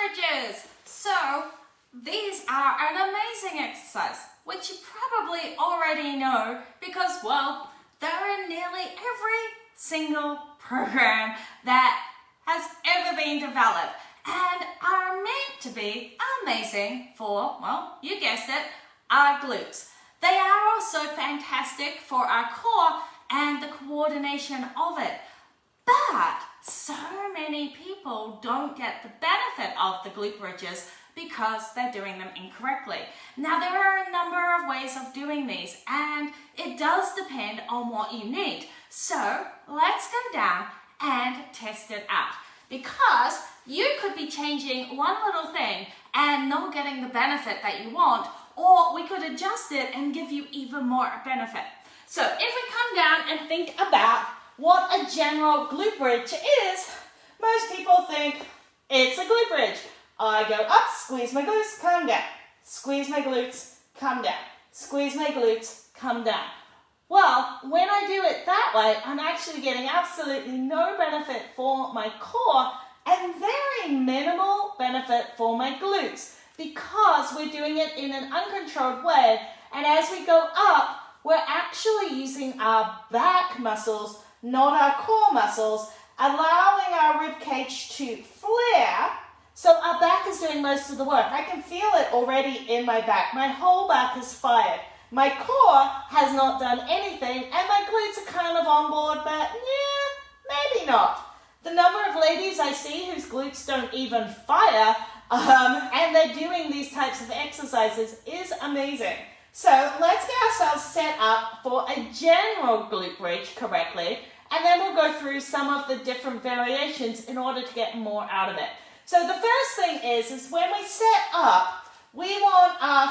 bridges. So these are an amazing exercise, which you probably already know because, well, they're in nearly every single program that has ever been developed and are meant to be amazing for, well, you guessed it, our glutes. They are also fantastic for our core and the coordination of it. But so many people don't get the benefit of the glute bridges because they're doing them incorrectly. Now, there are a number of ways of doing these, and it does depend on what you need. So let's go down and test it out, because you could be changing one little thing and not getting the benefit that you want, or we could adjust it and give you even more benefit. So if we come down and think about what a general glute bridge is, most people think it's a glute bridge. I go up, squeeze my glutes, come down. Squeeze my glutes, come down. Squeeze my glutes, come down. Well, when I do it that way, I'm actually getting absolutely no benefit for my core and very minimal benefit for my glutes, because we're doing it in an uncontrolled way. And as we go up, we're actually using our back muscles, not our core muscles, allowing our rib cage to flare. So our back is doing most of the work. I can feel it already in my back. My whole back is fired. My core has not done anything, and my glutes are kind of on board, but yeah, maybe not. The number of ladies I see whose glutes don't even fire, and they're doing these types of exercises is amazing. So let's get ourselves set up for a general glute bridge correctly, and then we'll go through some of the different variations in order to get more out of it. So the first thing is when we set up, we want our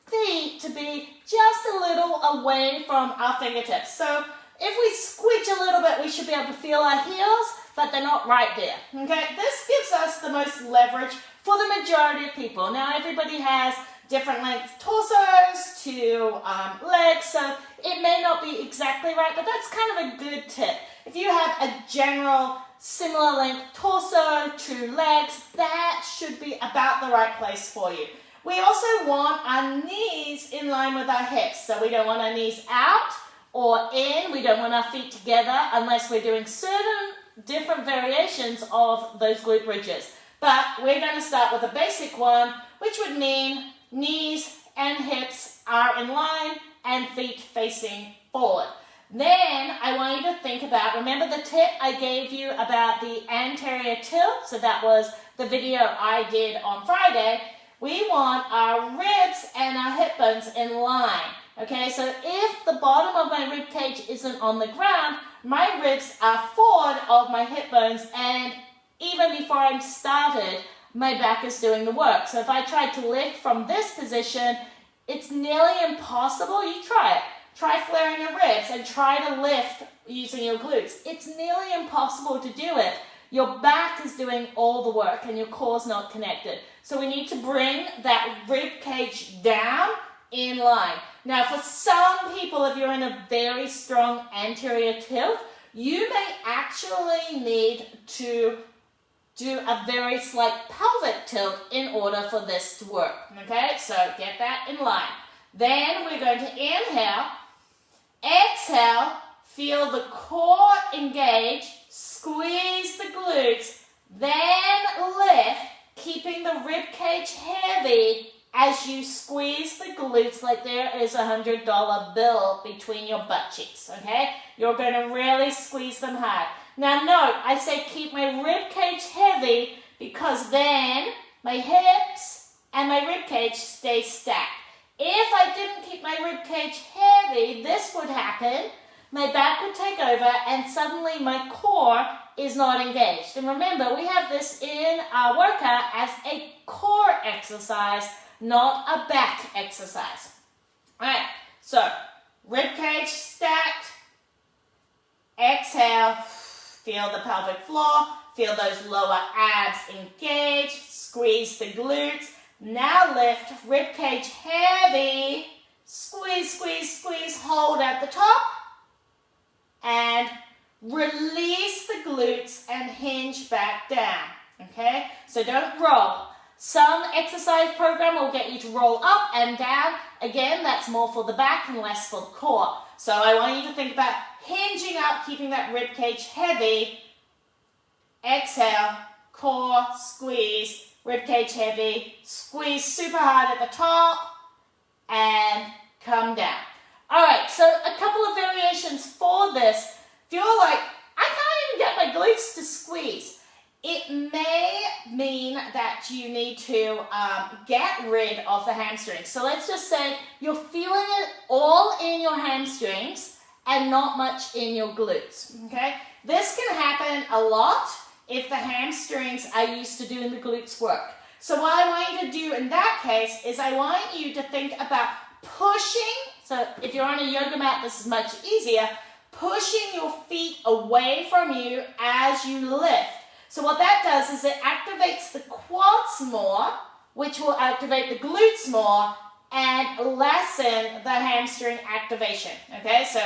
feet to be just a little away from our fingertips. So if we squidge a little bit, we should be able to feel our heels, but they're not right there. Okay, this gives us the most leverage for the majority of people. Now, everybody has different length torsos to legs, so it may not be exactly right, but that's kind of a good tip. If you have a general similar length torso to legs, that should be about the right place for you. We also want our knees in line with our hips, so we don't want our knees out or in. We don't want our feet together unless we're doing certain different variations of those glute bridges. But we're going to start with a basic one, which would mean knees and hips are in line and feet facing forward. Then I want you to think about, remember the tip I gave you about the anterior tilt? So that was the video I did on Friday. We want our ribs and our hip bones in line. Okay, so if the bottom of my rib cage isn't on the ground, my ribs are forward of my hip bones, and even before I'm started, my back is doing the work. So if I tried to lift from this position, it's nearly impossible. You try it. Try flaring your ribs and try to lift using your glutes. It's nearly impossible to do it. Your back is doing all the work and your core's not connected. So we need to bring that rib cage down in line. Now, for some people, if you're in a very strong anterior tilt, you may actually need to do a very slight pelvic tilt in order for this to work. Okay, so get that in line. Then we're going to inhale, exhale, feel the core engage, squeeze the glutes, then lift, keeping the rib cage heavy as you squeeze the glutes like there is a $100 bill between your butt cheeks, okay? You're going to really squeeze them hard. Now note, I say keep my rib cage heavy because then my hips and my rib cage stay stacked. If I didn't keep my rib cage heavy, this would happen. My back would take over and suddenly my core is not engaged. And remember, we have this in our workout as a core exercise, not a back exercise. All right, so rib cage stacked, exhale, feel the pelvic floor, feel those lower abs engage, squeeze the glutes. Now lift, rib cage heavy, squeeze, squeeze, squeeze, hold at the top, and release the glutes and hinge back down. okay? So don't roll. Some exercise program will get you to roll up and down. Again, that's more for the back and less for the core. So I want you to think about hinging up, keeping that rib cage heavy. Exhale, core, squeeze, rib cage heavy, squeeze super hard at the top, and come down. All right, so a couple of variations for this. If you're like, I can't even get my glutes to squeeze, it may mean that you need to get rid of the hamstrings. So let's just say you're feeling it all in your hamstrings and not much in your glutes, okay? This can happen a lot if the hamstrings are used to doing the glutes work. So what I want you to do in that case is I want you to think about pushing. So if you're on a yoga mat, this is much easier. Pushing your feet away from you as you lift. So what that does is it activates the quads more, which will activate the glutes more and lessen the hamstring activation. Okay, so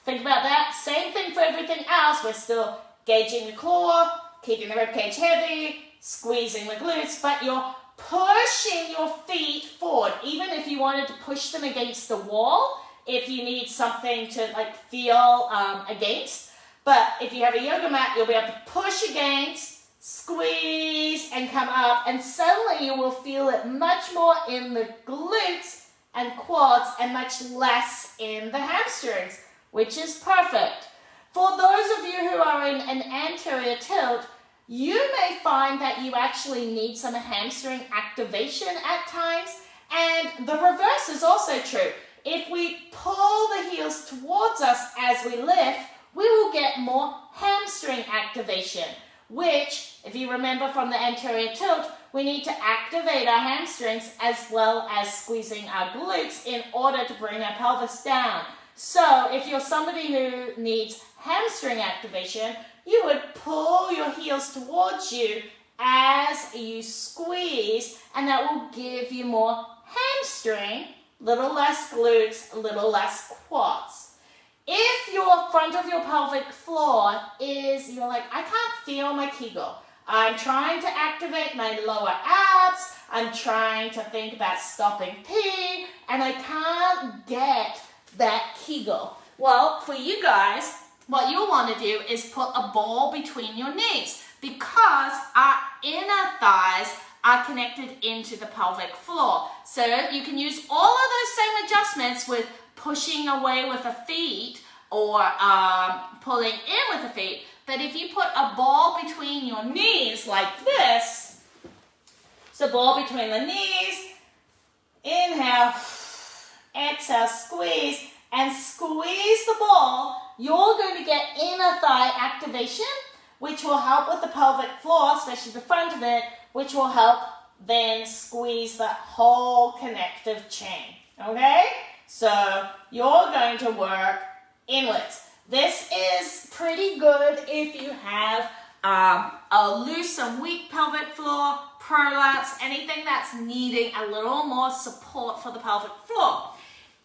think about that. Same thing for everything else. We're still gauging the core, keeping the ribcage heavy, squeezing the glutes, but you're pushing your feet forward. Even if you wanted to push them against the wall, if you need something to like feel against. But if you have a yoga mat, you'll be able to push against, squeeze, and come up, and suddenly you will feel it much more in the glutes and quads and much less in the hamstrings, which is perfect. For those of you who are in an anterior tilt, you may find that you actually need some hamstring activation at times, and the reverse is also true. If we pull the heels towards us as we lift, we will get more hamstring activation, which, if you remember from the anterior tilt, we need to activate our hamstrings as well as squeezing our glutes in order to bring our pelvis down. So if you're somebody who needs hamstring activation, you would pull your heels towards you as you squeeze, and that will give you more hamstring, little less glutes, a little less quads. If your front of your pelvic floor is, you're like, I can't feel my Kegel. I'm trying to activate my lower abs. I'm trying to think about stopping pee, and I can't get that Kegel. Well, for you guys, what you'll want to do is put a ball between your knees because our inner thighs are connected into the pelvic floor. So you can use all of those same adjustments with pushing away with the feet or pulling in with the feet. But if you put a ball between your knees like this, so ball between the knees, inhale, exhale, squeeze, and squeeze the ball, you're going to get inner thigh activation, which will help with the pelvic floor, especially the front of it, which will help then squeeze that whole connective chain, okay? So you're going to work inwards. This is pretty good if you have a loose and weak pelvic floor, prolapse, anything that's needing a little more support for the pelvic floor.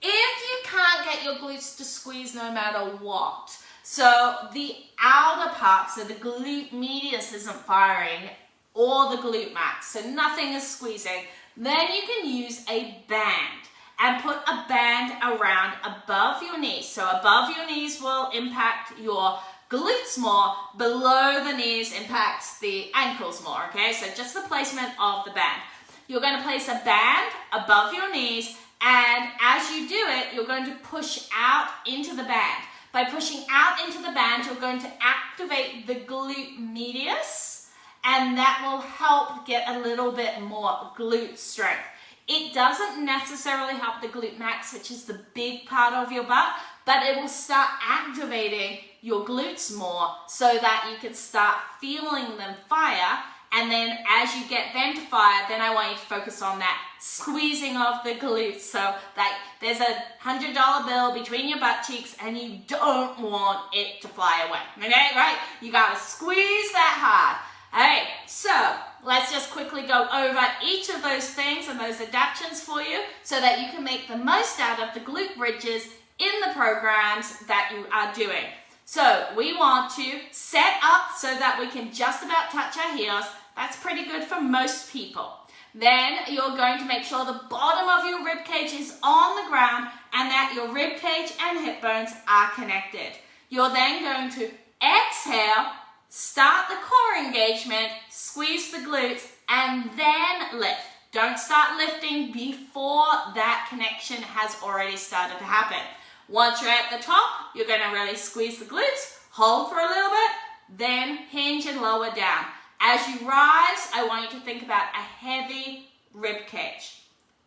If you can't get your glutes to squeeze no matter what, so the outer part, so the glute medius isn't firing, or the glute max, so nothing is squeezing, then you can use a band and put a band around above your knees. So above your knees will impact your glutes more, below the knees impacts the ankles more, okay? So just the placement of the band. You're going to place a band above your knees, and as you do it, you're going to push out into the band. By pushing out into the band, you're going to activate the glute medius, and that will help get a little bit more glute strength. It doesn't necessarily help the glute max, which is the big part of your butt, but it will start activating your glutes more so that you can start feeling them fire. And then as you get them to fire, then I want you to focus on that squeezing of the glutes. So that there's a $100 bill between your butt cheeks and you don't want it to fly away, okay, right? You gotta squeeze that hard. All right, so let's just quickly go over each of those things and those adaptations for you so that you can make the most out of the glute bridges in the programs that you are doing. So we want to set up so that we can just about touch our heels, That's pretty good for most people. Then you're going to make sure the bottom of your rib cage is on the ground and that your rib cage and hip bones are connected. You're then going to exhale, start the core engagement, squeeze the glutes, and then lift. Don't start lifting before that connection has already started to happen. Once you're at the top, you're going to really squeeze the glutes, hold for a little bit, then hinge and lower down. As you rise, I want you to think about a heavy rib cage.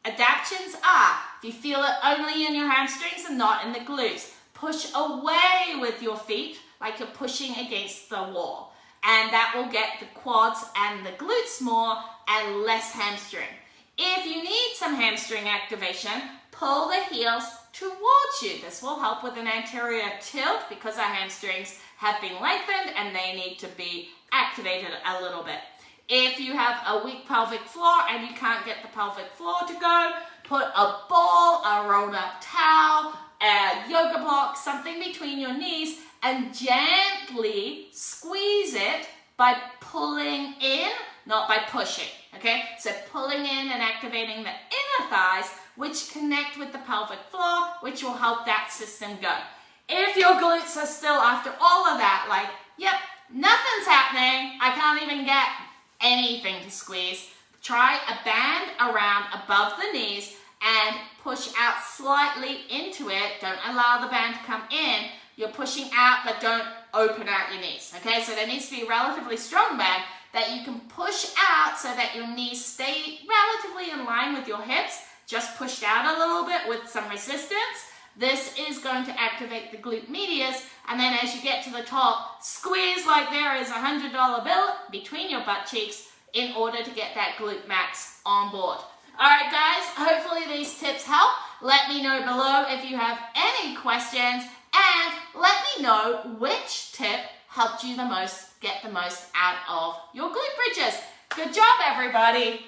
Adaptions are, if you feel it only in your hamstrings and not in the glutes, push away with your feet like you're pushing against the wall. And that will get the quads and the glutes more and less hamstring. If you need some hamstring activation, pull the heels towards you. This will help with an anterior tilt because our hamstrings have been lengthened and they need to be activated a little bit. If you have a weak pelvic floor and you can't get the pelvic floor to go, put a ball, a rolled up towel, a yoga block, something between your knees, and gently squeeze it by pulling in, not by pushing, okay? So pulling in and activating the inner thighs, which connect with the pelvic floor, which will help that system go. If your glutes are still, after all of that, like, yep, nothing's happening, I can't even get anything to squeeze, try a band around above the knees and push out slightly into it. Don't allow the band to come in. You're pushing out, but don't open out your knees, okay? So there needs to be a relatively strong band that you can push out so that your knees stay relatively in line with your hips, just pushed out a little bit with some resistance. This is going to activate the glute medius, and then as you get to the top, squeeze like there is a $100 bill between your butt cheeks in order to get that glute max on board. All right, guys, hopefully these tips help. Let me know below if you have any questions, and let me know which tip helped you the most get the most out of your glute bridges. Good job, everybody.